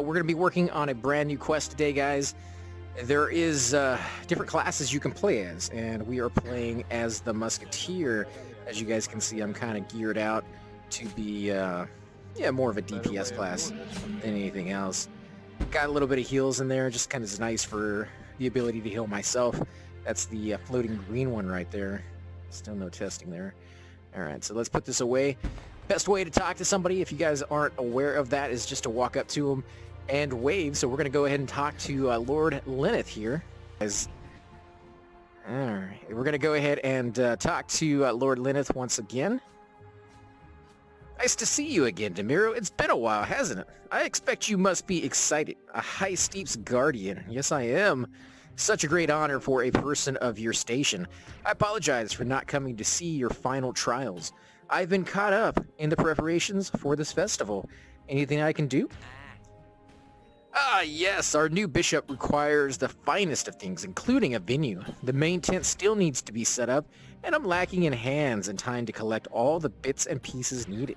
we're going to be working on a brand new quest today, guys. There is different classes you can play as, and we are playing as the Musketeer. As you guys can see, I'm kind of geared out to be, more of a DPS class than anything else. Got a little bit of heals in there, just kind of nice for the ability to heal myself. That's the floating green one right there. Still no testing there. Alright, so let's put this away. Best way to talk to somebody, if you guys aren't aware of that, is just to walk up to them and wave. So we're going to go ahead and talk to Lord Lyneth here. Alright, we're going to go ahead and talk to Lord Lyneth once again. Nice to see you again, Demiro. It's been a while, hasn't it? I expect you must be excited. A High Steep's guardian. Yes, I am. Such a great honor for a person of your station. I apologize for not coming to see your final trials. I've been caught up in the preparations for this festival. Anything I can do? Ah, yes, our new bishop requires the finest of things, including a venue. The main tent still needs to be set up, and I'm lacking in hands and time to collect all the bits and pieces needed.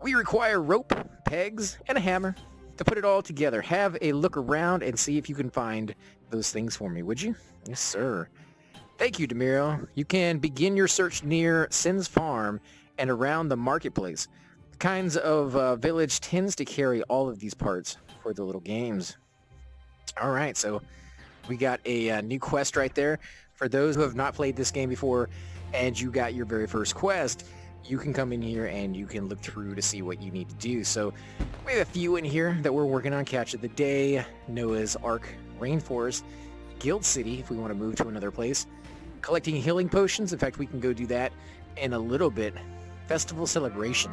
We require rope, pegs, and a hammer. To put it all together, have a look around and see if you can find those things for me, would you? Yes, sir. Thank you, Demiro. You can begin your search near Sin's farm and around the marketplace. The kinds of village tends to carry all of these parts for the little games. All right, so we got a new quest right there. For those who have not played this game before and you got your very first quest, you can come in here and you can look through to see what you need to do. So we have a few in here that we're working on. Catch of the Day, Noah's Ark, Rainforest, Guild City if we want to move to another place, collecting healing potions. In fact, we can go do that in a little bit. Festival celebration.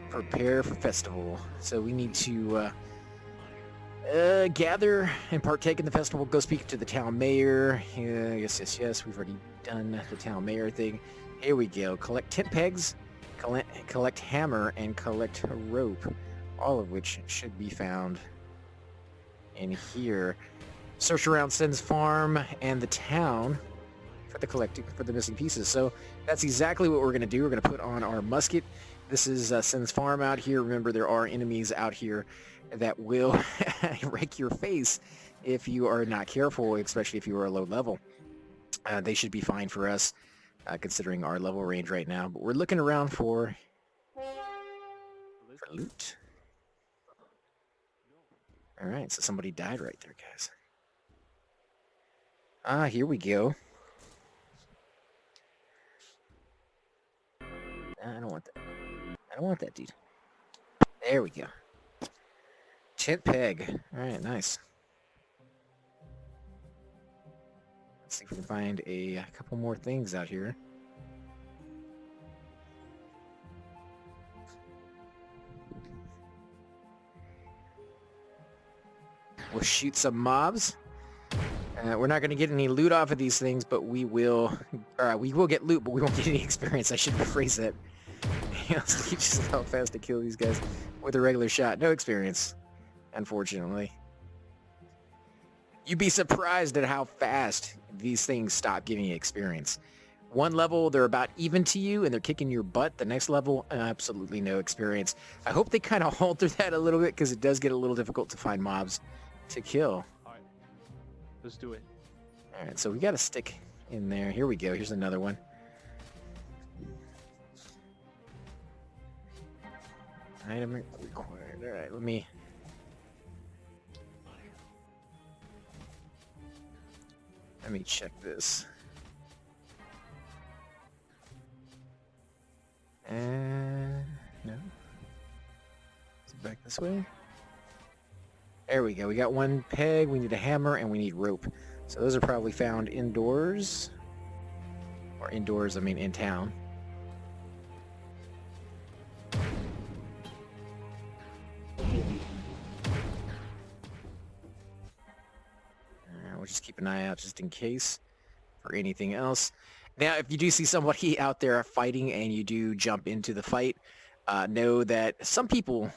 Prepare for festival. So we need to gather and partake in the festival. Go speak to the town mayor. Yes. We've already done the town mayor thing. Here we go. Collect tent pegs, collect hammer, and collect rope. All of which should be found in here. Search around Sin's farm and the town for the missing pieces. So that's exactly what we're going to do. We're going to put on our musket. This is Sin's farm out here. Remember, there are enemies out here that will rake your face if you are not careful, especially if you are a low level. They should be fine for us, considering our level range right now. But we're looking around for loot. Alright, so somebody died right there, guys. Ah, here we go. I don't want that. I don't want that, dude. There we go. Tent peg. Alright, nice. Let's see if we can find a couple more things out here. We'll shoot some mobs. We're not going to get any loot off of these things, but we will get loot, but we won't get any experience. I should rephrase that. Let's teach us how fast to kill these guys with a regular shot. No experience, unfortunately. You'd be surprised at how fast these things stop giving you experience. One level, they're about even to you, and they're kicking your butt. The next level, absolutely no experience. I hope they kind of alter that a little bit, because it does get a little difficult to find mobs to kill. Alright, let's do it. Alright, so we got a stick in there. Here we go. Here's another one. Item required. Alright, let me check this. And no. Is it back this way? There we go. We got one peg, we need a hammer, and we need rope. So those are probably found indoors. Or indoors, I mean in town. We'll just keep an eye out just in case for anything else. Now, if you do see somebody out there fighting and you do jump into the fight, know that some people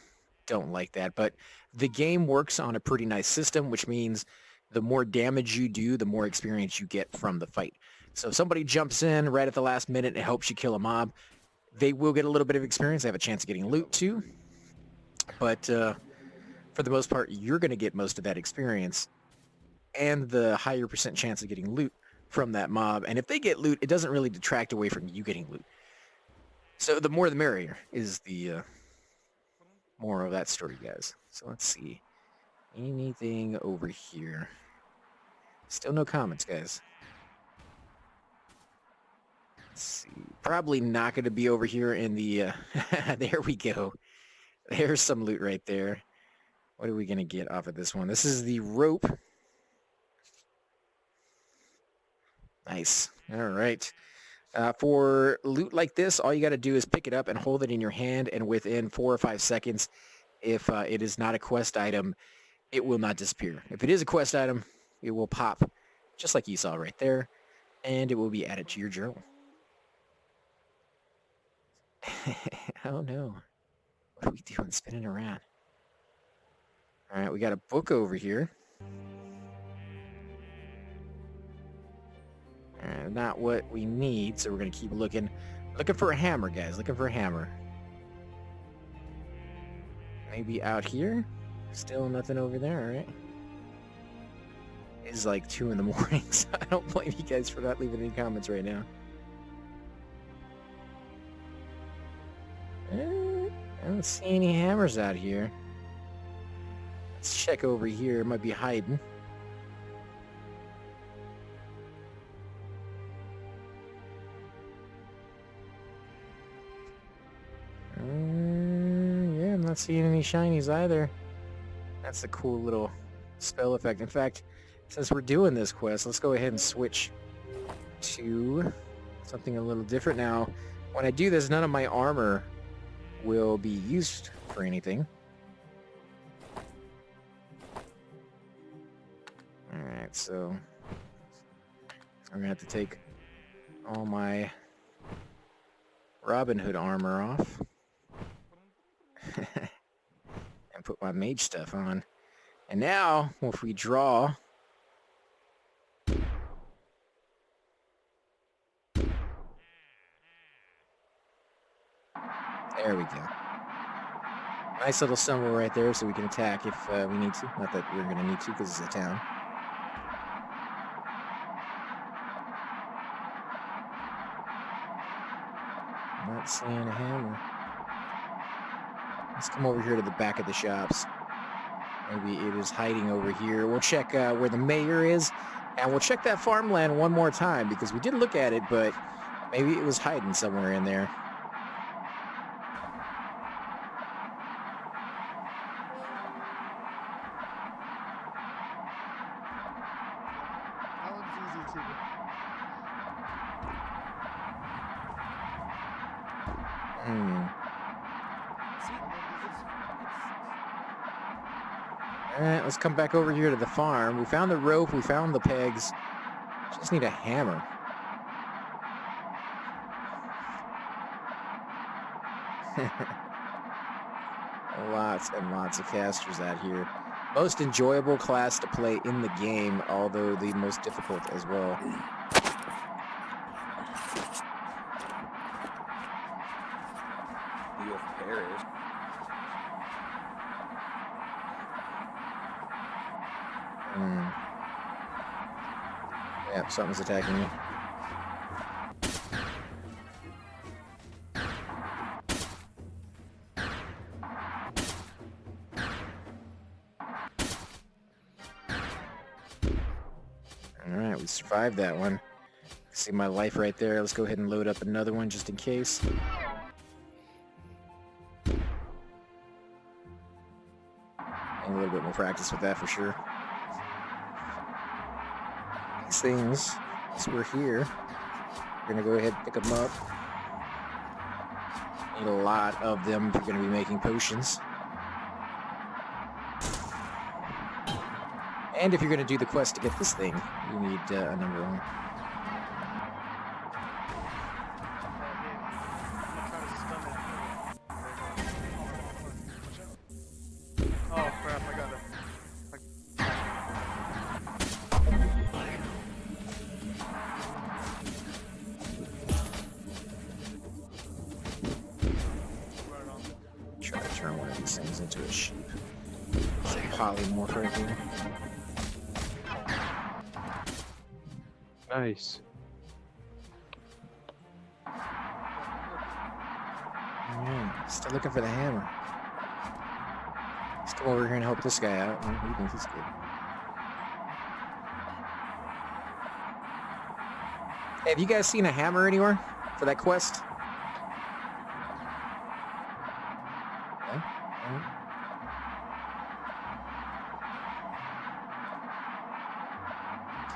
don't like that, but the game works on a pretty nice system, which means the more damage you do, the more experience you get from the fight. So if somebody jumps in right at the last minute and helps you kill a mob, they will get a little bit of experience. They have a chance of getting loot too. But for the most part, you're going to get most of that experience and the higher % chance of getting loot from that mob. And if they get loot, it doesn't really detract away from you getting loot. So the more the merrier is the more of that story, guys. So let's see. Anything over here? Still no comments, guys. Let's see. Probably not going to be over here in the... there we go. There's some loot right there. What are we going to get off of this one? This is the rope. Nice. All right. For loot like this, all you got to do is pick it up and hold it in your hand, and within 4 or 5 seconds, if it is not a quest item, it will not disappear. If it is a quest item, it will pop, just like you saw right there, and it will be added to your journal. Oh no. What are we doing spinning around? All right, we got a book over here. Not what we need, so we're going to keep looking. Looking for a hammer, guys. Looking for a hammer. Maybe out here? Still nothing over there, all right? It's like 2 in the morning, so I don't blame you guys for not leaving any comments right now. I don't see any hammers out here. Let's check over here. It might be hiding. Yeah, I'm not seeing any shinies either. That's a cool little spell effect. In fact, since we're doing this quest, let's go ahead and switch to something a little different now. When I do this, none of my armor will be used for anything. Alright, so I'm gonna have to take all my Robin Hood armor off and put my mage stuff on. And now, if we draw, there we go. Nice little symbol right there so we can attack if we need to. Not that we're going to need to because it's a town. I'm not seeing a hammer. Let's come over here to the back of the shops. Maybe it is hiding over here. We'll check where the mayor is, and we'll check that farmland one more time because we did look at it, but maybe it was hiding somewhere in there. Alright, let's come back over here to the farm. We found the rope, we found the pegs. Just need a hammer. Lots and lots of casters out here. Most enjoyable class to play in the game, although the most difficult as well. Yep, something's attacking me. Alright, we survived that one. See my life right there. Let's go ahead and load up another one just in case. And a little bit more practice with that for sure. These things, as we're here, we're gonna go ahead and pick them up. Need a lot of them if you're gonna be making potions. And if you're gonna do the quest to get this thing, you need a number one. Oh crap, I got it. Try to turn one of these things into a sheep. polymorph right here. Nice. Alright, still looking for the hammer. Let's come over here and help this guy out. He thinks he's good. Hey, have you guys seen a hammer anywhere for that quest? Okay. Alright.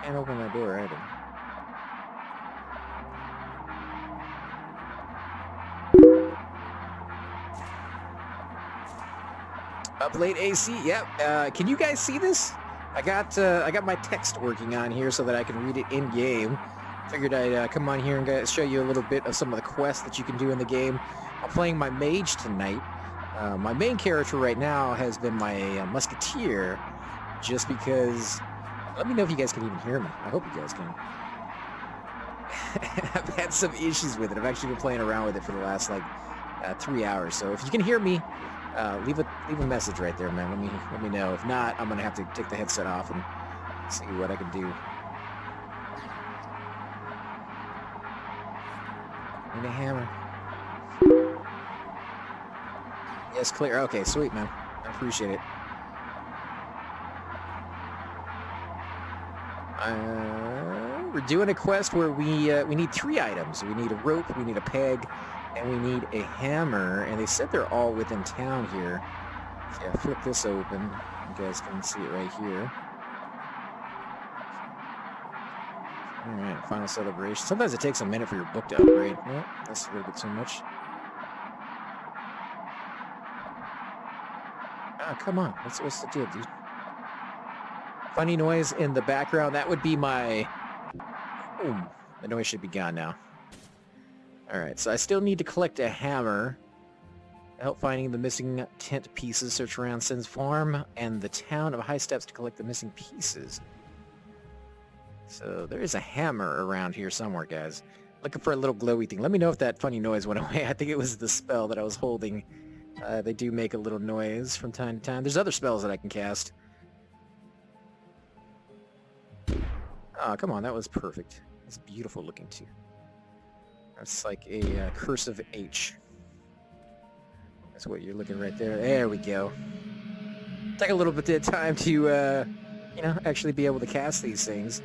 Can't open that door either. Up late AC, yep. Can you guys see this? I got my text working on here so that I can read it in game. Figured I'd come on here and show you a little bit of some of the quests that you can do in the game. I'm playing my mage tonight. My main character right now has been my Musketeer, just because. Let me know if you guys can even hear me. I hope you guys can. I've had some issues with it. I've actually been playing around with it for the last like 3 hours. So if you can hear me, leave a message right there, man. Let me know. If not, I'm gonna have to take the headset off and see what I can do. Need a hammer. Yes, clear. Okay, sweet, man. I appreciate it. We're doing a quest where we need 3 items. We need a rope, we need a peg, and we need a hammer. And they said they're all within town here. So yeah, flip this open. You guys can see it right here. Alright, final celebration. Sometimes it takes a minute for your book to upgrade. Well, that's a little bit too much. Ah, come on. What's the deal, dude? Funny noise in the background. That would be my... Boom. The noise should be gone now. Alright, so I still need to collect a hammer. Help finding the missing tent pieces. Search around Sin's farm and the town of High Steps to collect the missing pieces. So there is a hammer around here somewhere, guys. Looking for a little glowy thing. Let me know if that funny noise went away. I think it was the spell that I was holding. They do make a little noise from time to time. There's other spells that I can cast. Oh, come on. That was perfect. It's beautiful looking, too. That's like a cursive H. That's what you're looking right there. There we go. Take a little bit of time to, you know, actually be able to cast these things.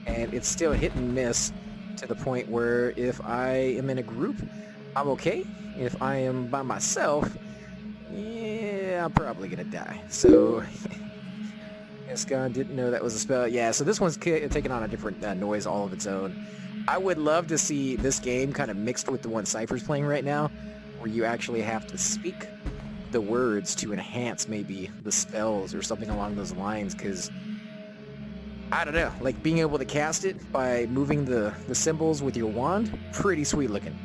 And it's still hit and miss to the point where if I am in a group, I'm okay. If I am by myself, yeah, I'm probably gonna die. So, Escon didn't know that was a spell. Yeah, so this one's taking on a different noise all of its own. I would love to see this game kind of mixed with the one Cypher's playing right now, where you actually have to speak the words to enhance maybe the spells or something along those lines, because I don't know, like being able to cast it by moving the symbols with your wand, pretty sweet looking.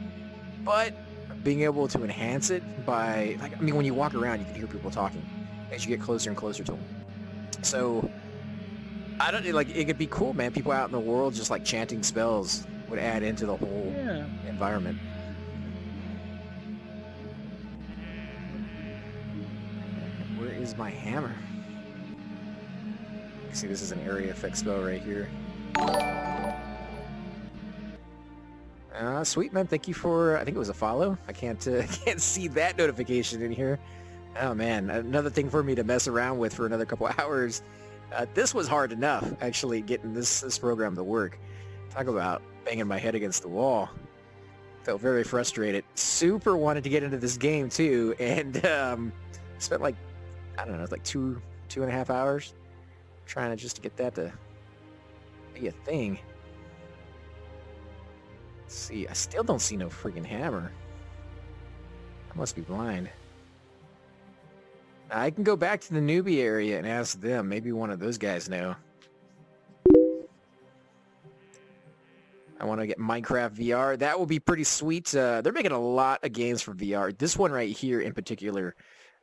But being able to enhance it by, like, I mean, when you walk around, you can hear people talking as you get closer and closer to them. So, I don't know, like, it could be cool, man. People out in the world just like chanting spells would add into the whole environment. Where is my hammer? See, this is an area effect spell right here. Sweet, man. Thank you for, I think it was a follow. I can't see that notification in here. Oh, man. Another thing for me to mess around with for another couple hours. This was hard enough, actually, getting this program to work. Talk about banging my head against the wall. Felt very frustrated. Super wanted to get into this game, too. And spent like, I don't know, like two and a half hours trying to just get that to be a thing. Let's see, I still don't see no freaking hammer. I must be blind. I can go back to the newbie area and ask them. Maybe one of those guys know. I want to get Minecraft VR. That will be pretty sweet. They're making a lot of games for VR. This one right here in particular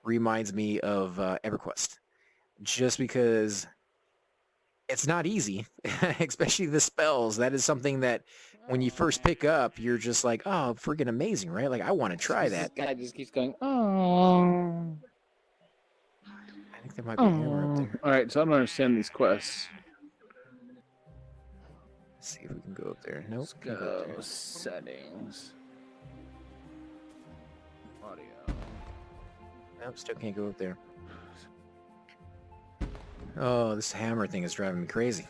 reminds me of EverQuest. Just because it's not easy, especially the spells. That is something that when you first pick up, you're just like, oh, freaking amazing, right? Like, I want to try that. This guy just keeps going, oh. think there might be a hammer up there. Alright, so I don't understand these quests. Let's see if we can go up there. Nope. Let's can't go up there. settings. Audio. Nope, still can't go up there. Oh, this hammer thing is driving me crazy.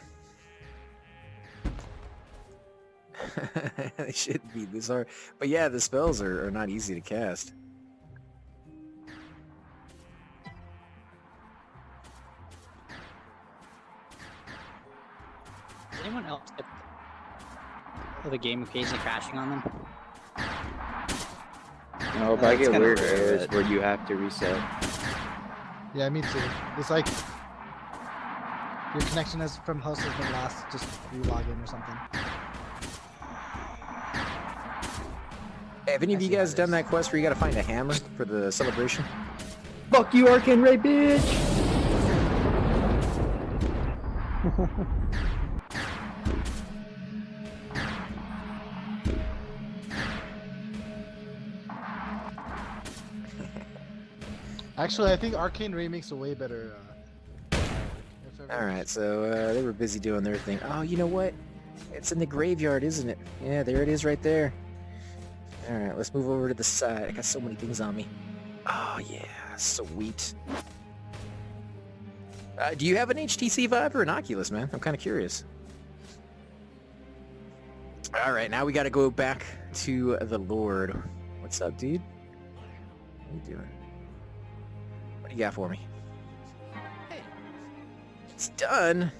They shouldn't be this hard. But yeah, the spells are not easy to cast. Does anyone else get the game occasionally crashing on them? No, but I It's get kinda weird rare, errors but- where you have to reset. Yeah, me too. It's like your connection is from host has been lost. Just re-log in or something. Have any of I you see how guys it done is. that quest where you gotta find a hammer for the celebration? Fuck you, Arcane Ray, bitch! Actually, I think Arcane Ray makes a way better. Alright, so they were busy doing their thing. Oh, you know what? It's in the graveyard, isn't it? Yeah, there it is right there. Alright, let's move over to the side. I got so many things on me. Oh, yeah. Sweet. Do you have an HTC Vive or an Oculus, man? I'm kind of curious. Alright, now we gotta go back to the Lord. What's up, dude? What are you doing? What do you got for me? It's done.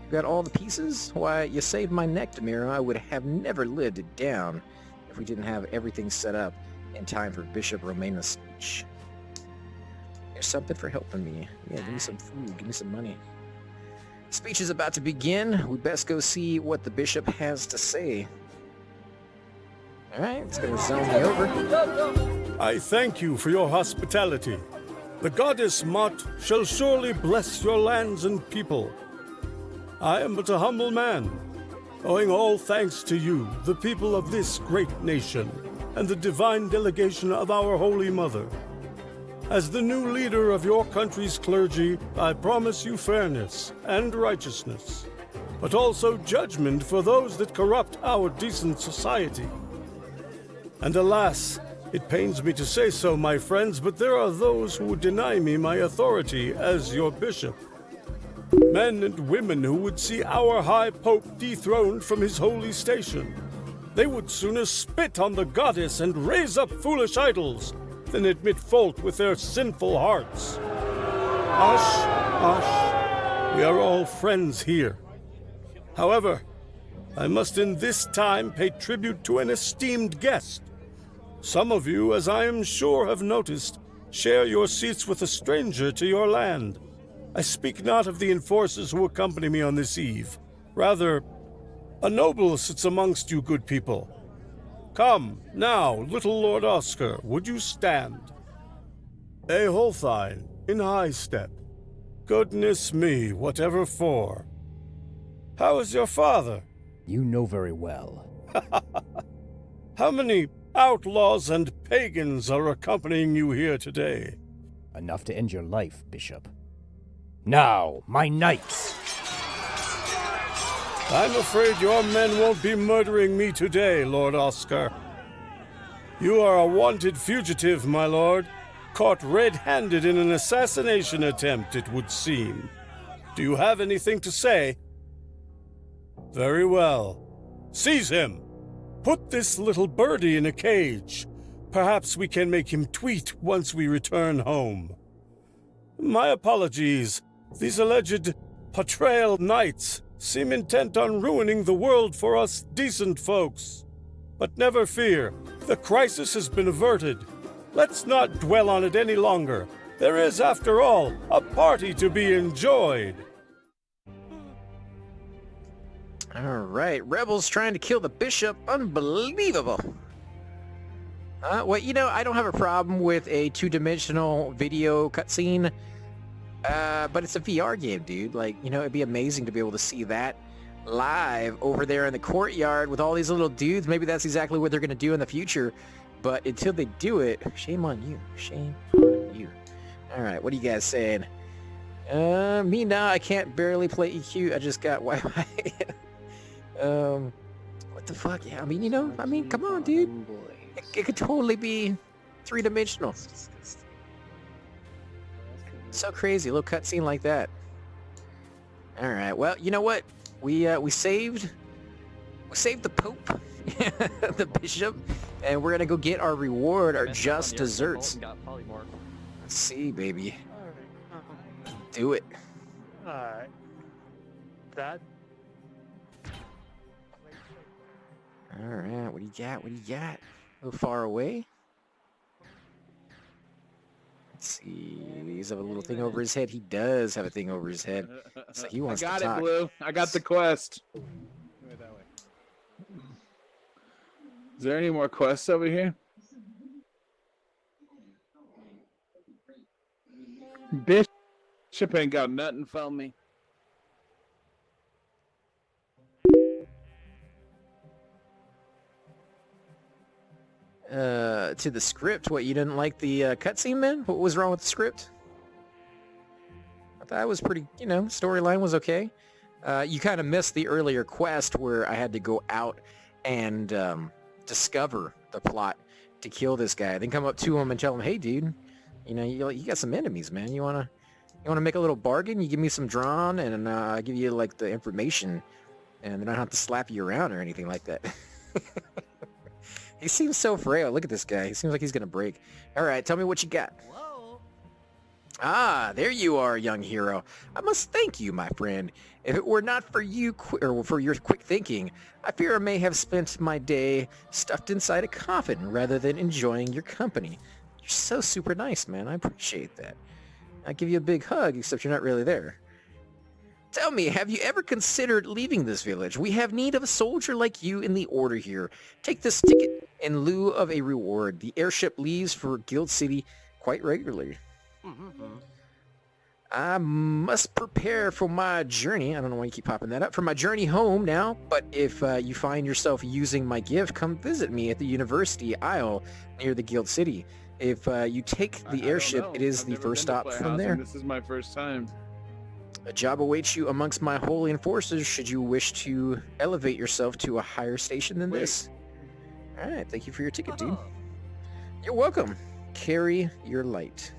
You got all the pieces? Why, you saved my neck, Demiro. I would have never lived it down if we didn't have everything set up in time for Bishop Romaina's speech. Here's something for helping me. Yeah, give me some food. Give me some money. Speech is about to begin. We best go see what the bishop has to say. Alright, it's gonna zone me over. I thank you for your hospitality. The goddess Mot shall surely bless your lands and people. I am but a humble man, owing all thanks to you, the people of this great nation, and the divine delegation of our Holy Mother. As the new leader of your country's clergy, I promise you fairness and righteousness, but also judgment for those that corrupt our decent society. And alas, it pains me to say so, my friends, but there are those who would deny me my authority as your bishop. Men and women who would see our High Pope dethroned from his holy station. They would sooner spit on the goddess and raise up foolish idols than admit fault with their sinful hearts. Hush, hush. We are all friends here. However, I must in this time pay tribute to an esteemed guest. Some of you, as I am sure have noticed, share your seats with a stranger to your land. I speak not of the enforcers who accompany me on this eve. Rather, a noble sits amongst you good people. Come, now, little Lord Oscar, would you stand? Aholthine, in high step. Goodness me, whatever for. How is your father? You know very well. How many outlaws and pagans are accompanying you here today? Enough to end your life, Bishop. Now, my knights! I'm afraid your men won't be murdering me today, Lord Oscar. You are a wanted fugitive, my lord, caught red-handed in an assassination attempt, it would seem. Do you have anything to say? Very well. Seize him! Put this little birdie in a cage. Perhaps we can make him tweet once we return home. My apologies. These alleged Patrail Knights seem intent on ruining the world for us decent folks. But never fear, the crisis has been averted. Let's not dwell on it any longer. There is, after all, a party to be enjoyed. Alright, rebels trying to kill the bishop. Unbelievable. Well, you know, I don't have a problem with a two-dimensional video cutscene. But it's a VR game, dude. Like, you know, it'd be amazing to be able to see that live over there in the courtyard with all these little dudes. Maybe that's exactly what they're going to do in the future. But until they do it, shame on you. Shame on you. All right, what are you guys saying? Me now, I can't barely play EQ. I just got Wi-Fi. What the fuck? Yeah, I mean, you know, come on, dude. It could totally be three-dimensional. So crazy, a little cutscene like that. All right, well, you know what? We saved the Pope, the Bishop, and we're gonna go get our reward, our just desserts. Let's see, baby. Do it. Alright. That. All right, what do you got? What do you got? A little far away. Let's see. Does he have a little thing over his head? He does have a thing over his head. So he wants to talk. I got it, Blue. I got the quest. Is there any more quests over here? Bishop ain't got nothing from me. To the script. What, you didn't like the cutscene, man? What was wrong with the script? I thought it was pretty, you know, storyline was okay. You kind of missed the earlier quest where I had to go out and discover the plot to kill this guy. Then come up to him and tell him, hey, dude, you know, you got some enemies, man. You wanna make a little bargain? You give me some drawn, and I give you like the information, and then I don't have to slap you around or anything like that. He seems so frail. Look at this guy. He seems like he's gonna break. All right, tell me what you got. Whoa. Ah, there you are, young hero. I must thank you, my friend. If it were not for you, for your quick thinking, I fear I may have spent my day stuffed inside a coffin rather than enjoying your company. You're so super nice, man. I appreciate that. I give you a big hug, except you're not really there. Tell me, have you ever considered leaving this village? We have need of a soldier like you in the order here. Take this ticket in lieu of a reward. The airship leaves for Guild City quite regularly. I must prepare for my journey. I don't know why you keep popping that up. For my journey home now, but if you find yourself using my gift, come visit me at the University Isle near the Guild City. If you take the airship, it is the first stop from there. This is my first time. A job awaits you amongst my holy enforcers should you wish to elevate yourself to a higher station than this. Alright, thank you for your ticket, dude. You're welcome. Carry your light.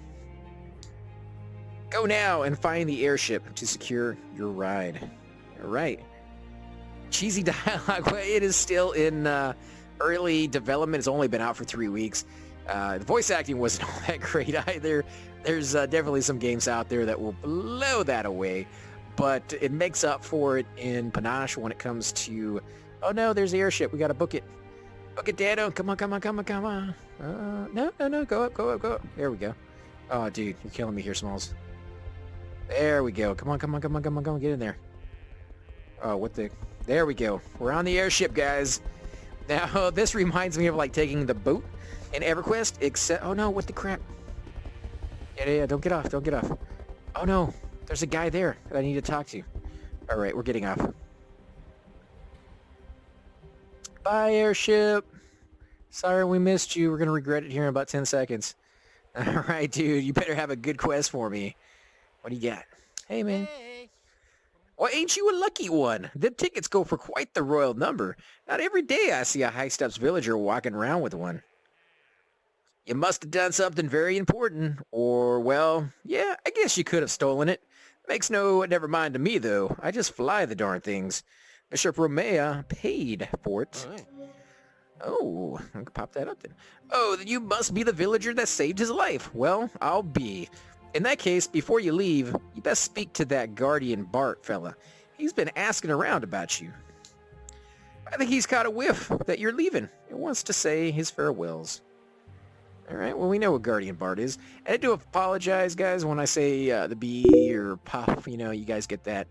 Go now and find the airship to secure your ride. Alright. Cheesy dialogue. Well, it is still in early development. It's only been out for 3 weeks. The voice acting wasn't all that great either. There's definitely some games out there that will blow that away, but it makes up for it in panache when it comes to, oh no, there's the airship. We gotta book it. Book it, Dado. Come on, come on, come on, come on. No. Go up, go up, go up. There we go. Oh, dude, you're killing me here, Smalls. There we go. Come on, come on, come on, come on, come on. Get in there. Oh, what the... There we go. We're on the airship, guys. Now, this reminds me of, like, taking the boat in EverQuest, except... Oh, no, what the crap? Yeah, don't get off, don't get off. Oh, no, there's a guy there that I need to talk to. All right, we're getting off. Bye, airship. Sorry we missed you. We're going to regret it here in about 10 seconds. All right, dude, you better have a good quest for me. What do you got? Hey, man. Hey. Well, ain't you a lucky one? Them tickets go for quite the royal number. Not every day I see a High Steps villager walking around with one. You must have done something very important, or, well, yeah, I guess you could have stolen it. Makes no never mind to me, though. I just fly the darn things. Bishop Romea paid for it. Oh, I can pop that up then. Oh, then you must be the villager that saved his life. Well, I'll be. In that case, before you leave, you best speak to that Guardian Bart fella. He's been asking around about you. I think he's caught a whiff that you're leaving and wants to say his farewells. All right, well, we know what Guardian Bart is. And I do apologize, guys, when I say the B or pop, you know, you guys get that.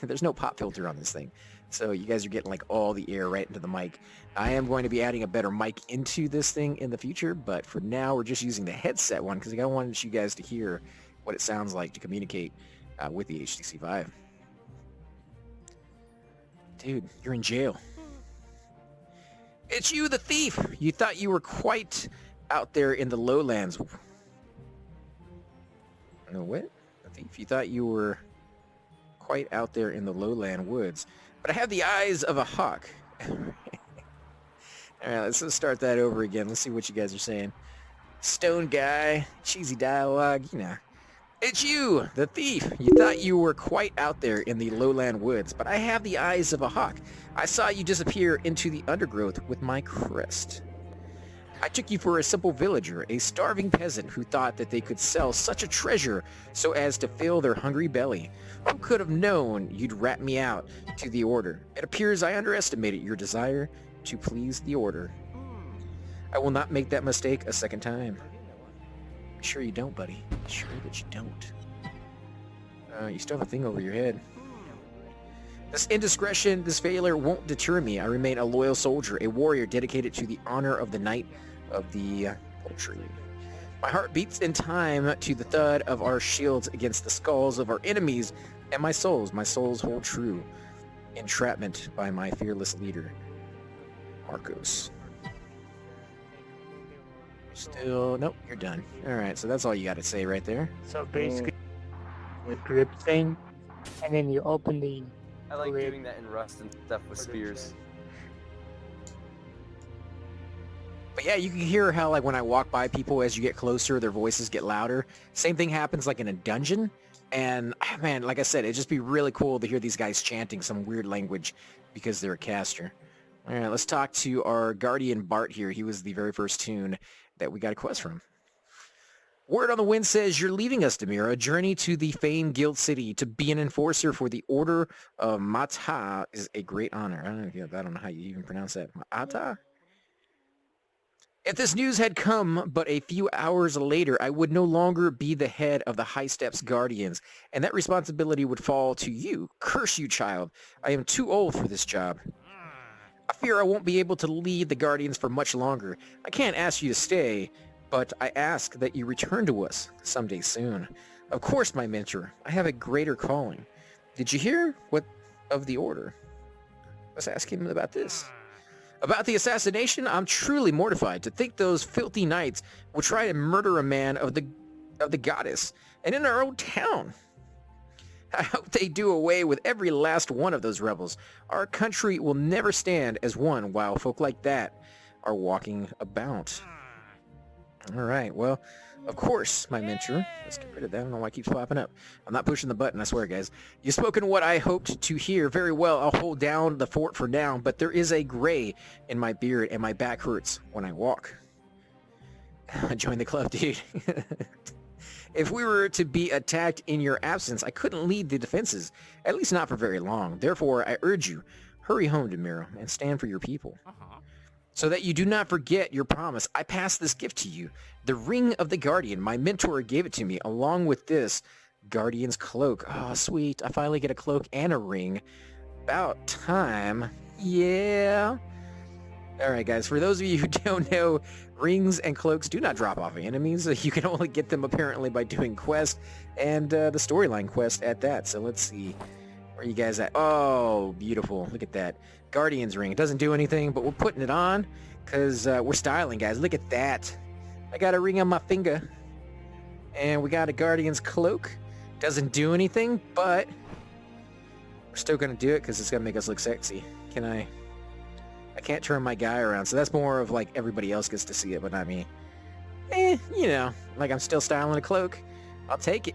There's no pop filter on this thing. So you guys are getting, like, all the air right into the mic. I am going to be adding a better mic into this thing in the future, but for now, we're just using the headset one because I wanted you guys to hear what it sounds like to communicate with the HTC Vive. Dude, you're in jail. It's you, the thief! You thought you were quite out there in the lowlands. No, what? I think you thought you were quite out there in the lowland woods, but I have the eyes of a hawk. All right, let's start that over again. Let's see what you guys are saying. Stone guy, cheesy dialogue, you know. It's you, the thief. You thought you were quite out there in the lowland woods, but I have the eyes of a hawk. I saw you disappear into the undergrowth with my crest. I took you for a simple villager, a starving peasant who thought that they could sell such a treasure so as to fill their hungry belly. Who could have known you'd rat me out to the order? It appears I underestimated your desire to please the order. I will not make that mistake a second time. Sure you don't, buddy. Sure that you don't. You still have a thing over your head. This indiscretion, this failure won't deter me. I remain a loyal soldier, a warrior dedicated to the honor of the Knight of the Poultry. My heart beats in time to the thud of our shields against the skulls of our enemies, and my souls hold true. Entrapment by my fearless leader, Marcos. Still, nope, you're done. Alright, so that's all you got to say right there. So basically, the grip thing, and then you open the. I like doing that in Rust and stuff with spears. But yeah, you can hear how, like, when I walk by people, as you get closer, their voices get louder. Same thing happens, like, in a dungeon. And, man, like I said, it'd just be really cool to hear these guys chanting some weird language because they're a caster. All right, let's talk to our guardian Bart here. He was the very first tune that we got a quest from. Word on the wind says you're leaving us, Demira. A journey to the famed guild city to be an enforcer for the Order of Mata is a great honor. I don't know how you even pronounce that. Mata? If this news had come but a few hours later, I would no longer be the head of the High Steps Guardians, and that responsibility would fall to you. Curse you, child. I am too old for this job. I fear I won't be able to lead the Guardians for much longer. I can't ask you to stay, but I ask that you return to us someday soon. Of course, my mentor. I have a greater calling. Did you hear what of the Order? Let's ask him about this. About the assassination, I'm truly mortified to think those filthy knights will try to murder a man of the goddess, and in our own town. I hope they do away with every last one of those rebels. Our country will never stand as one while folk like that are walking about. Alright, well, of course, my mentor. Let's get rid of that. I don't know why it keeps popping up. I'm not pushing the button, I swear, guys. You've spoken what I hoped to hear. Very well, I'll hold down the fort for now, but there is a gray in my beard and my back hurts when I walk. Join the club, dude. If we were to be attacked in your absence, I couldn't lead the defenses, at least not for very long. Therefore, I urge you, hurry home, Demira, and stand for your people. So that you do not forget your promise, I pass this gift to you. The Ring of the Guardian. My mentor gave it to me, along with this Guardian's cloak. Oh, sweet. I finally get a cloak and a ring. About time. Yeah. Alright, guys. For those of you who don't know, rings and cloaks do not drop off enemies. You can only get them, apparently, by doing quests, and the storyline quest at that. So let's see. Where are you guys at? Oh, beautiful. Look at that. Guardian's ring. It doesn't do anything, but we're putting it on because we're styling, guys. Look at that. I got a ring on my finger. And we got a Guardian's cloak. Doesn't do anything, but we're still going to do it because it's going to make us look sexy. Can I can't turn my guy around, so that's more of like everybody else gets to see it, but not me. You know, like I'm still styling a cloak. I'll take it.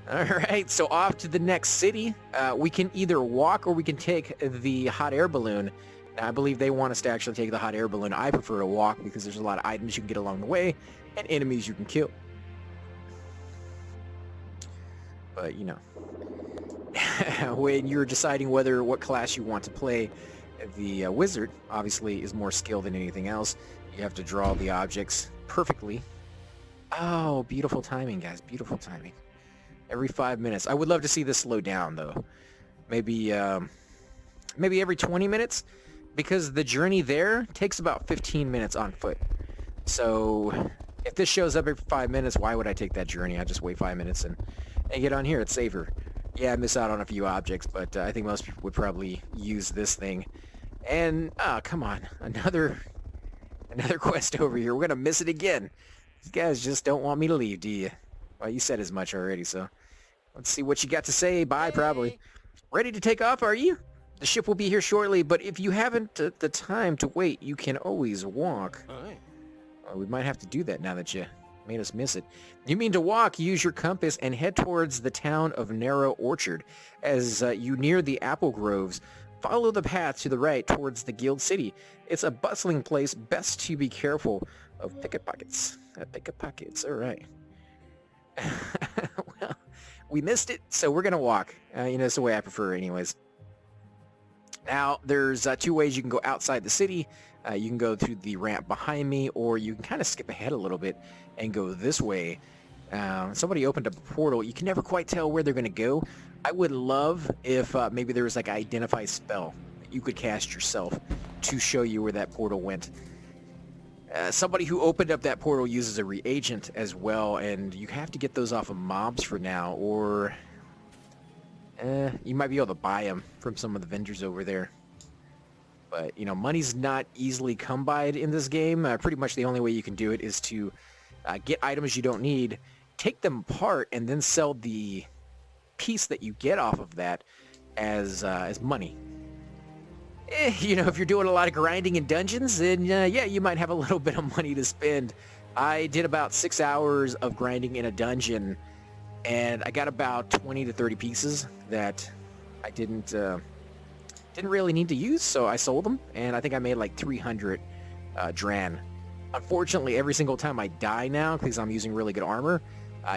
Alright, so off to the next city. We can either walk or we can take the hot air balloon. Now, I believe they want us to actually take the hot air balloon. I prefer to walk because there's a lot of items you can get along the way and enemies you can kill. But, you know, when you're deciding what class you want to play, the wizard obviously is more skilled than anything else. You have to draw the objects perfectly. Oh, beautiful timing, guys. Beautiful timing. Every 5 minutes. I would love to see this slow down, though. Maybe every 20 minutes, because the journey there takes about 15 minutes on foot. So if this shows up every 5 minutes, why would I take that journey? I just wait 5 minutes and get on here. It's safer. Yeah, I miss out on a few objects, but I think most people would probably use this thing. And, come on. Another quest over here. We're going to miss it again. These guys just don't want me to leave, do you? Well, you said as much already, so let's see what you got to say. Bye, probably. Ready to take off, are you? The ship will be here shortly, but if you haven't the time to wait, you can always walk. We might have to do that now that you made us miss it. You mean to walk, use your compass and head towards the town of Narrow Orchard. As you near the apple groves, follow the path to the right towards the Guild City. It's a bustling place, best to be careful of pickpockets. Pickpockets, all right. Well, we missed it, so we're going to walk. It's the way I prefer anyways. Now, there's 2 ways you can go outside the city. You can go through the ramp behind me, or you can kind of skip ahead a little bit and go this way. Somebody opened up a portal. You can never quite tell where they're going to go. I would love if maybe there was like an identify spell that you could cast yourself to show you where that portal went. Somebody who opened up that portal uses a reagent as well, and you have to get those off of mobs for now, or you might be able to buy them from some of the vendors over there. But, money's not easily come by in this game. Pretty much the only way you can do it is to get items you don't need, take them apart, and then sell the piece that you get off of that as money. If you're doing a lot of grinding in dungeons, then yeah, you might have a little bit of money to spend. I did about 6 hours of grinding in a dungeon, and I got about 20 to 30 pieces that I didn't really need to use, so I sold them, and I think I made like 300 dran. Unfortunately, every single time I die now, because I'm using really good armor,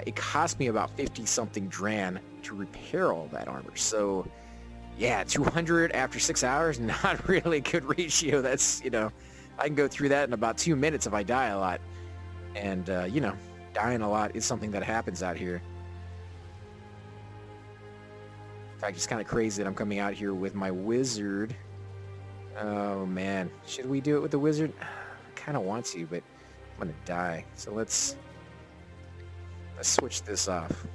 it cost me about 50-something dran to repair all that armor. So, yeah, 200 after 6 hours, not really a good ratio. That's, I can go through that in about 2 minutes if I die a lot. And, dying a lot is something that happens out here. In fact, it's kind of crazy that I'm coming out here with my wizard. Oh, man. Should we do it with the wizard? I kind of want to, but I'm going to die. So let's switch this off.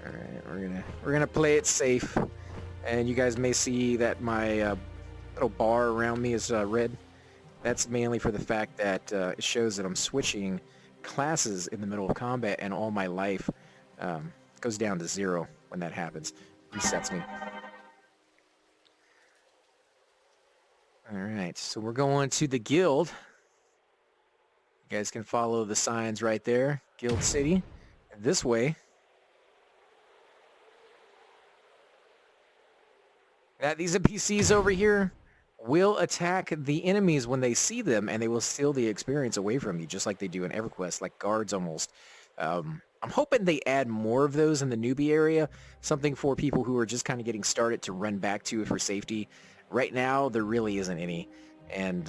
All right, we're gonna play it safe, and you guys may see that my little bar around me is red. That's mainly for the fact that it shows that I'm switching classes in the middle of combat, and all my life goes down to 0 when that happens. Resets me. Alright, so we're going to the guild. You guys can follow the signs right there. Guild City. This way. Now, these NPCs over here will attack the enemies when they see them, and they will steal the experience away from you, just like they do in EverQuest, like guards almost. I'm hoping they add more of those in the newbie area, something for people who are just kind of getting started to run back to for safety. Right now, there really isn't any, and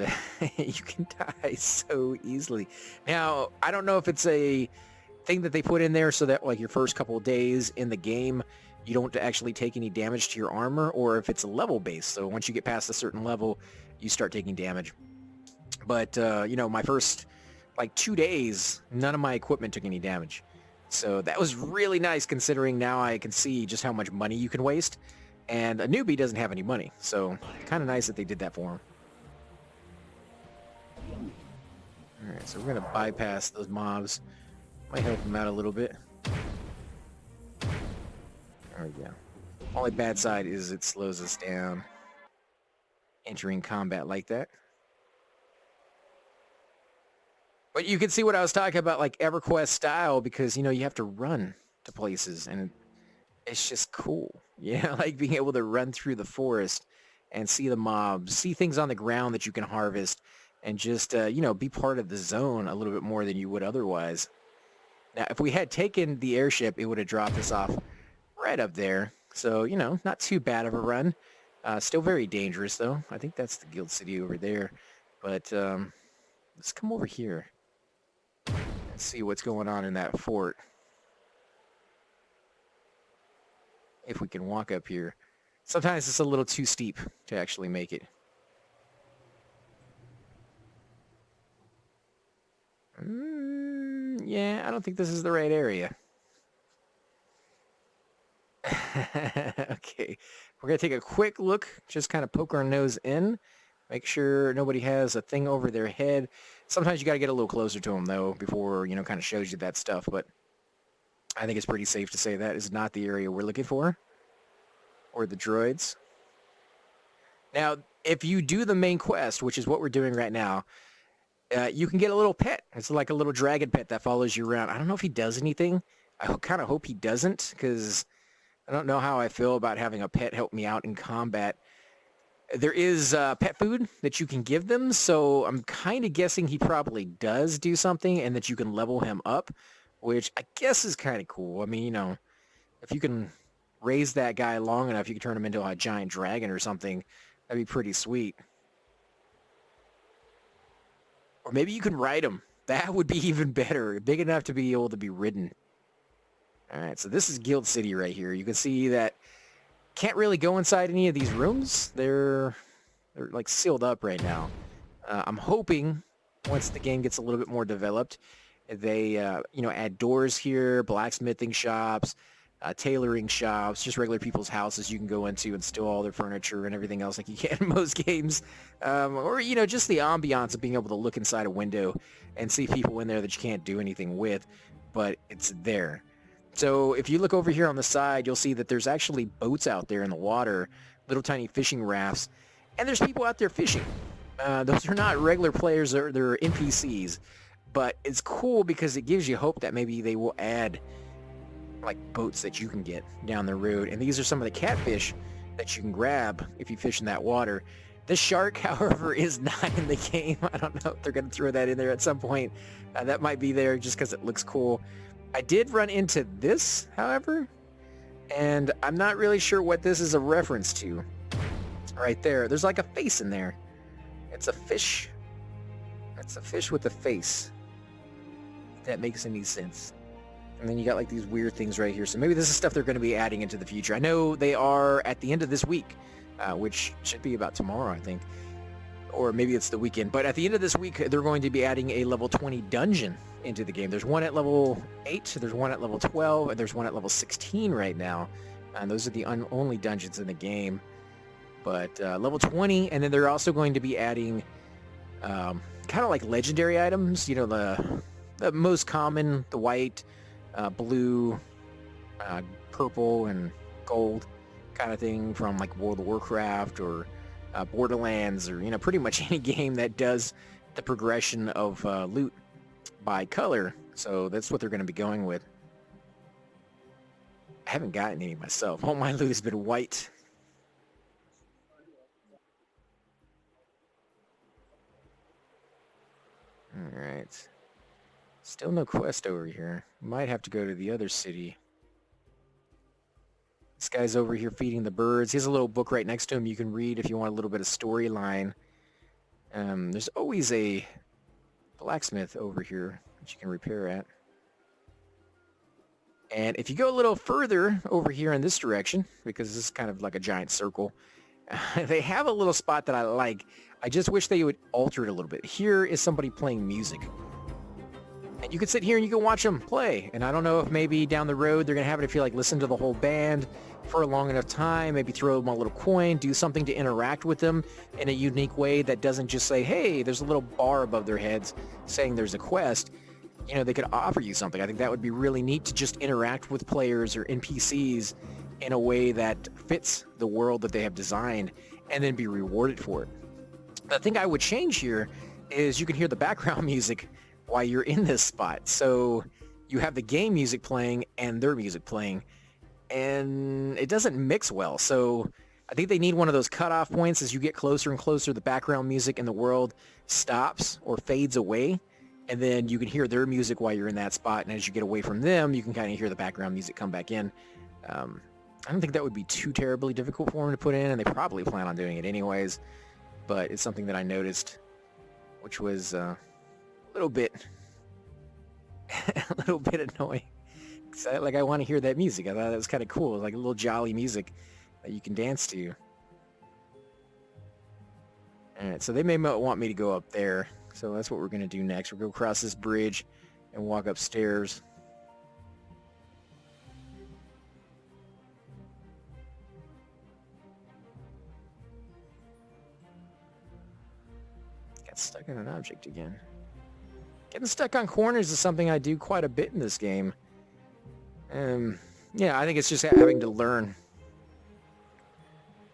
you can die so easily. Now, I don't know if it's a thing that they put in there so that, like, your first couple of days in the game, you don't actually take any damage to your armor, or if it's level-based. So once you get past a certain level, you start taking damage. But, my first, 2 days, none of my equipment took any damage. So that was really nice, considering now I can see just how much money you can waste. And a newbie doesn't have any money, so kind of nice that they did that for him. Alright, so we're going to bypass those mobs. Might help them out a little bit. There we go. Only bad side is it slows us down entering combat like that. But you can see what I was talking about, like EverQuest style, because, you have to run to places, and it's just cool. Like being able to run through the forest and see the mobs, see things on the ground that you can harvest, and just, be part of the zone a little bit more than you would otherwise. Now, if we had taken the airship, it would have dropped us off right up there. So, not too bad of a run. Still very dangerous, though. I think that's the Guild City over there. But let's come over here and see what's going on in that fort. If we can walk up here. Sometimes it's a little too steep to actually make it. Yeah, I don't think this is the right area. Okay, we're going to take a quick look, just kind of poke our nose in. Make sure nobody has a thing over their head. Sometimes you got to get a little closer to them, though, before, you know, kind of shows you that stuff. But I think it's pretty safe to say that is not the area we're looking for. Or the droids. Now, if you do the main quest, which is what we're doing right now, you can get a little pet. It's like a little dragon pet that follows you around. I don't know if he does anything. I kind of hope he doesn't, because I don't know how I feel about having a pet help me out in combat. There is pet food that you can give them, so I'm kind of guessing he probably does do something and that you can level him up, which I guess is kind of cool. I mean, you know, if you can raise that guy long enough, you can turn him into a giant dragon or something. That'd be pretty sweet. Or maybe you can ride him. That would be even better. Big enough to be able to be ridden. All right, so this is Guild City right here. You can see that can't really go inside any of these rooms. They're like sealed up right now. I'm hoping once the game gets a little bit more developed, they you know, add doors here, blacksmithing shops, tailoring shops, just regular people's houses you can go into and steal all their furniture and everything else like you can in most games. Or, you know, just the ambiance of being able to look inside a window and see people in there that you can't do anything with, but it's there. So if you look over here on the side, you'll see that there's actually boats out there in the water, little tiny fishing rafts, and there's people out there fishing. Those are not regular players, they're NPCs, but it's cool because it gives you hope that maybe they will add like boats that you can get down the road. And these are some of the catfish that you can grab if you fish in that water. The shark, however, is not in the game. I don't know if they're going to throw that in there at some point. That might be there just because it looks cool. I did run into this, however, and I'm not really sure what this is a reference to. Right there. There's like a face in there. It's a fish. It's a fish with a face. If that makes any sense. And then you got like these weird things right here. So maybe this is stuff they're going to be adding into the future. I know they are at the end of this week, which should be about tomorrow, I think. Or maybe it's the weekend. But at the end of this week, they're going to be adding a level 20 dungeon into the game. There's one at level 8, there's one at level 12, and there's one at level 16 right now. And those are the only dungeons in the game. But level 20, and then they're also going to be adding kind of like legendary items. You know, the most common, the white, blue, purple, and gold kind of thing from like World of Warcraft or Borderlands, or, you know, pretty much any game that does the progression of loot by color. So that's what they're going to be going with. I haven't gotten any myself. All my loot has been white. Alright. Still no quest over here. Might have to go to the other city. This guy's over here feeding the birds. He has a little book right next to him you can read if you want a little bit of storyline. There's always a blacksmith over here that you can repair at. And if you go a little further over here in this direction, because this is kind of like a giant circle, they have a little spot that I like. I just wish they would alter it a little bit. Here is somebody playing music. And you can sit here and you can watch them play. And I don't know if maybe down the road they're going to have it if you like listen to the whole band for a long enough time, maybe throw them a little coin, do something to interact with them in a unique way that doesn't just say, hey, there's a little bar above their heads saying there's a quest. You know, they could offer you something. I think that would be really neat to just interact with players or NPCs in a way that fits the world that they have designed and then be rewarded for it. The thing I would change here is you can hear the background music while you're in this spot. So you have the game music playing and their music playing, and it doesn't mix well. So I think they need one of those cutoff points. As you get closer and closer, the background music in the world stops or fades away, and then you can hear their music while you're in that spot. And as you get away from them, you can kind of hear the background music come back in. I don't think that would be too terribly difficult for them to put in, and they probably plan on doing it anyways. But it's something that I noticed, which was a little bit annoying. I want to hear that music. I thought that was kind of cool, like a little jolly music that you can dance to. Alright, so they may want me to go up there. So that's what we're going to do next. We'll go across this bridge and walk upstairs. got stuck on an object again. Getting stuck on corners is something I do quite a bit in this game. Yeah, I think it's just having to learn.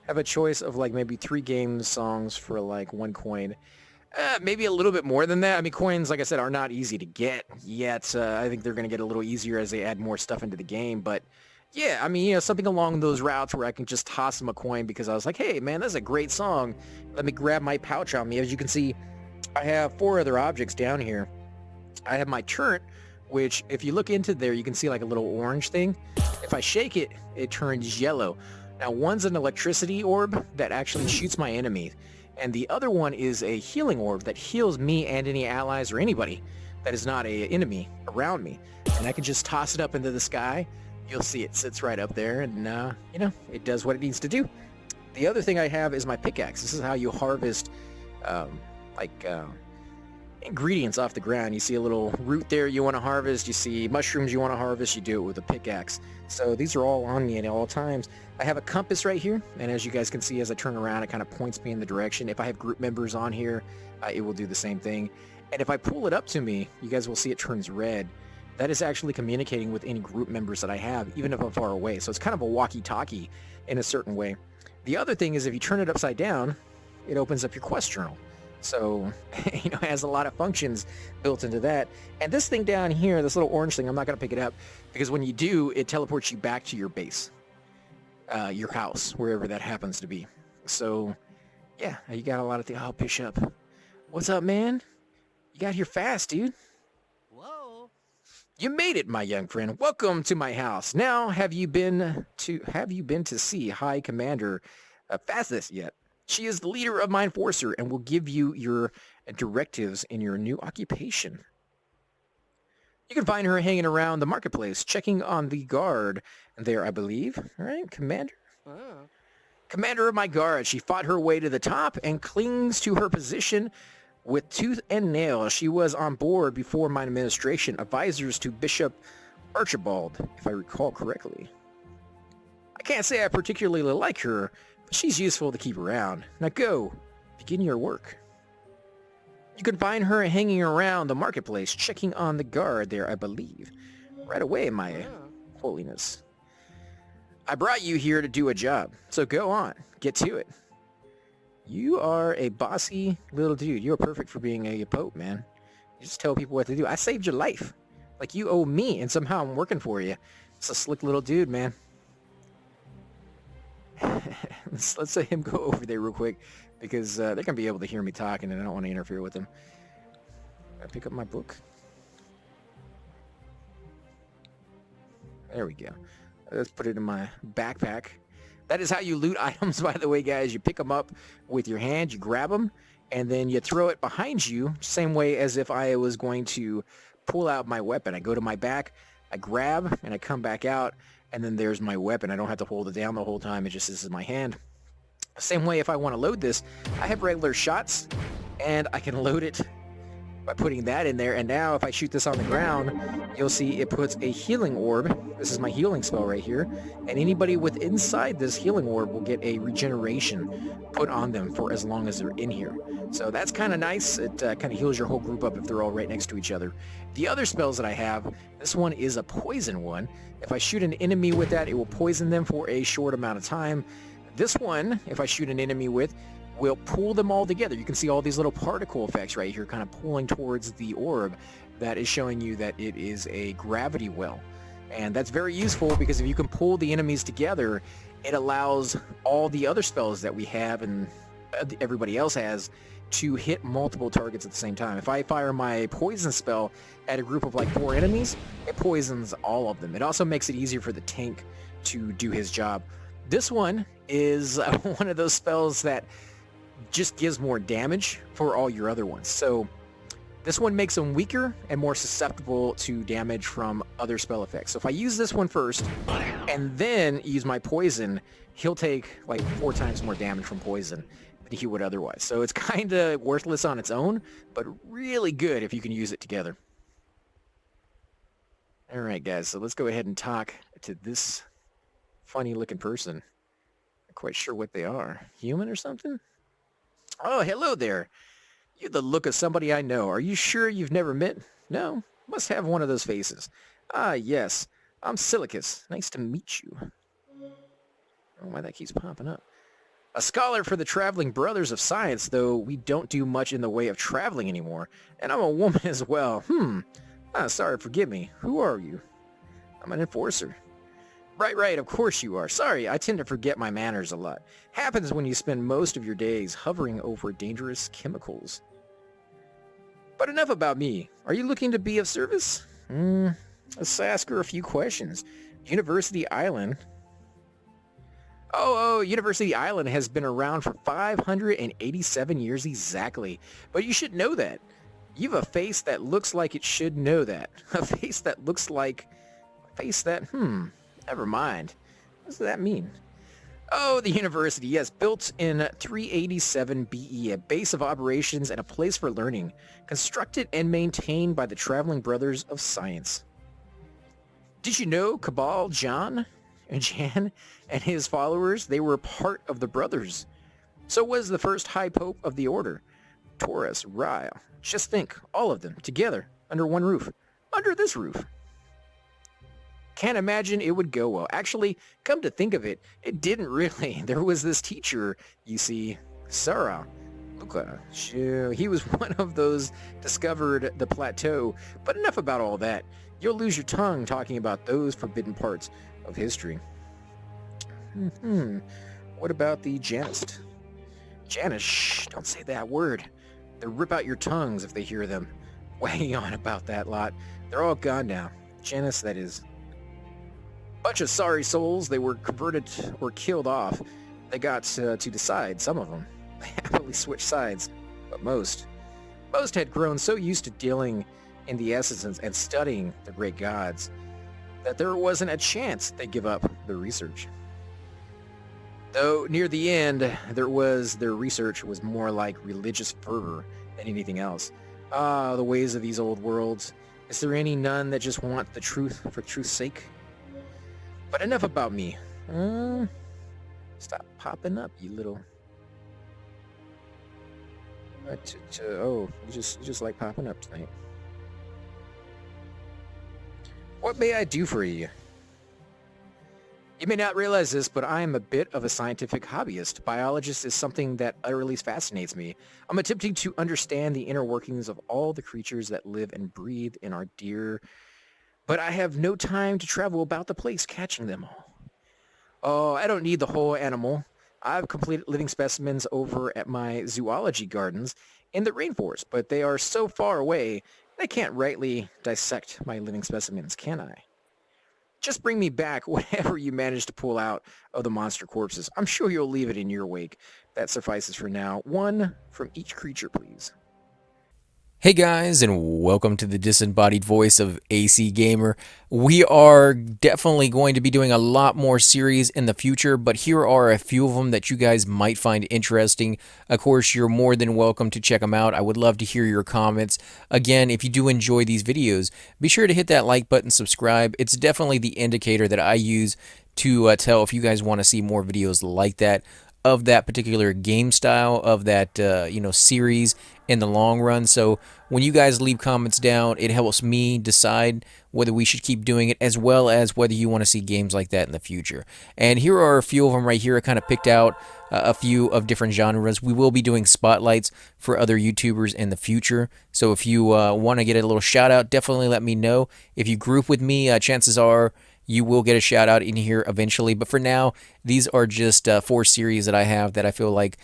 Have a choice of like maybe 3 game songs for like 1 coin. Maybe a little bit more than that. I mean, coins, like I said, are not easy to get yet. I think they're going to get a little easier as they add more stuff into the game. But yeah, I mean, you know, something along those routes where I can just toss them a coin because I was like, hey, man, that's a great song. Let me grab my pouch on me. As you can see, I have 4 other objects down here. I have my turret, which if you look into there, you can see like a little orange thing. If I shake it, it turns yellow. Now, one's an electricity orb that actually shoots my enemy. And the other one is a healing orb that heals me and any allies or anybody that is not an enemy around me. And I can just toss it up into the sky. You'll see it sits right up there and, you know, it does what it needs to do. The other thing I have is my pickaxe. This is how you harvest, ingredients off the ground. You see a little root there you want to harvest. You see mushrooms you want to harvest. You do it with a pickaxe. So these are all on me at all times. I have a compass right here, and as you guys can see, as I turn around, it kind of points me in the direction. If I have group members on here, it will do the same thing. And if I pull it up to me, you guys will see it turns red. That is actually communicating with any group members that I have, even if I'm far away. So it's kind of a walkie-talkie in a certain way. The other thing is if you turn it upside down, it opens up your quest journal. So, you know, it has a lot of functions built into that. And this thing down here, this little orange thing, I'm not going to pick it up because when you do, it teleports you back to your base, your house, wherever that happens to be. So, yeah, you got a lot of things. Oh, Bishop. What's up, man? You got here fast, dude. Whoa. You made it, my young friend. Welcome to my house. Now, have you been to see High Commander Fastest yet? She is the leader of my enforcer and will give you your directives in your new occupation. You can find her hanging around the marketplace, checking on the guard there, I believe. All right, Commander. Oh. Commander of my guard. She fought her way to the top and clings to her position with tooth and nail. She was on board before my administration, advisors to Bishop Archibald, if I recall correctly. I can't say I particularly like her, but she's useful to keep around. Now go, begin your work. You can find her hanging around the marketplace, checking on the guard there, I believe. Right away, my holiness. I brought you here to do a job, so go on, get to it. You are a bossy little dude. You're perfect for being a pope, man. You just tell people what to do. I saved your life. Like, you owe me, and somehow I'm working for you. It's a slick little dude, man. Let's let him go over there real quick, because they're going to be able to hear me talking, and I don't want to interfere with them. I pick up my book. There we go. Let's put it in my backpack. That is how you loot items, by the way, guys. You pick them up with your hand, you grab them, and then you throw it behind you, same way as if I was going to pull out my weapon. I go to my back, I grab, and I come back out, and then there's my weapon. I don't have to hold it down the whole time. It just is in my hand. Same way, if I want to load this, I have regular shots, and I can load it by putting that in there. And now if I shoot this on the ground, you'll see it puts a healing orb. This is my healing spell right here. And anybody with inside this healing orb will get a regeneration put on them for as long as they're in here. So that's kind of nice. It kind of heals your whole group up if they're all right next to each other. The other spells that I have, this one is a poison one. If I shoot an enemy with that, it will poison them for a short amount of time. This one, if I shoot an enemy with, will pull them all together. You can see all these little particle effects right here kind of pulling towards the orb. That is showing you that it is a gravity well. And that's very useful because if you can pull the enemies together, it allows all the other spells that we have and everybody else has to hit multiple targets at the same time. If I fire my poison spell at a group of like 4 enemies, it poisons all of them. It also makes it easier for the tank to do his job. This one is one of those spells that just gives more damage for all your other ones. So this one makes them weaker and more susceptible to damage from other spell effects. So if I use this one first and then use my poison, he'll take like 4 times more damage from poison than he would otherwise. So it's kind of worthless on its own, but really good if you can use it together. All right, guys, so let's go ahead and talk to this funny looking person. Not quite sure what they are. Human or something? Oh, hello there. You have the look of somebody I know. Are you sure you've never met? No? Must have one of those faces. Ah, yes. I'm Silicus. Nice to meet you. I don't know why that keeps popping up. A scholar for the Traveling Brothers of Science, though we don't do much in the way of traveling anymore. And I'm a woman as well. Sorry, forgive me. Who are you? I'm an enforcer. Right, of course you are. Sorry, I tend to forget my manners a lot. Happens when you spend most of your days hovering over dangerous chemicals. But enough about me. Are you looking to be of service? Let's ask her a few questions. University Island. Oh, University Island has been around for 587 years exactly. But you should know that. You have a face that looks like it should know that. A face that looks like... A face that... Never mind. What does that mean? Oh, the university, yes, built in 387 BE, a base of operations and a place for learning, constructed and maintained by the Traveling Brothers of Science. Did you know Cabal Jan and his followers, they were part of the Brothers? So was the first High Pope of the Order, Taurus Ryle. Just think, all of them, together, under one roof. Under this roof. Can't imagine it would go well. Actually, come to think of it, it didn't really. There was this teacher, you see, Sarah. Luca. He was one of those discovered the plateau. But enough about all that. You'll lose your tongue talking about those forbidden parts of history. What about the Janist? Janus, shh, don't say that word. They'll rip out your tongues if they hear them wagging on about that lot. They're all gone now. Janus, that is. Bunch of sorry souls. They were converted or killed off. They got to decide. Some of them. They happily switched sides. But most had grown so used to dealing in the essences and studying the great gods that there wasn't a chance they'd give up their research. Though near the end, their research was more like religious fervor than anything else. Ah, the ways of these old worlds. Is there any none that just want the truth for truth's sake? But enough about me. Stop popping up, you little... you just like popping up tonight. What may I do for you? You may not realize this, but I am a bit of a scientific hobbyist. Biologist is something that utterly fascinates me. I'm attempting to understand the inner workings of all the creatures that live and breathe in our dear... But I have no time to travel about the place catching them all. Oh, I don't need the whole animal. I've completed living specimens over at my zoology gardens in the rainforest, but they are so far away, I can't rightly dissect my living specimens, can I? Just bring me back whatever you manage to pull out of the monster corpses. I'm sure you'll leave it in your wake. That suffices for now. One from each creature, please. Hey guys, and welcome to the disembodied voice of AC Gamer. We are definitely going to be doing a lot more series in the future, but here are a few of them that you guys might find interesting. Of course, you're more than welcome to check them out. I would love to hear your comments. Again, if you do enjoy these videos, be sure to hit that like button, subscribe. It's definitely the indicator that I use to tell if you guys want to see more videos like that, of that particular game style, of that series in the long run. So when you guys leave comments down, it helps me decide whether we should keep doing it, as well as whether you want to see games like that in the future. And here are a few of them right here. I kind of picked out a few of different genres. We will be doing spotlights for other YouTubers in the future. So if you want to get a little shout out, definitely let me know. If you group with me, chances are you will get a shout out in here eventually. But for now, these are just 4 series that I have that I feel like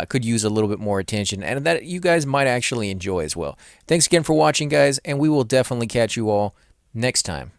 could use a little bit more attention, and that you guys might actually enjoy as well. Thanks again for watching, guys, and we will definitely catch you all next time.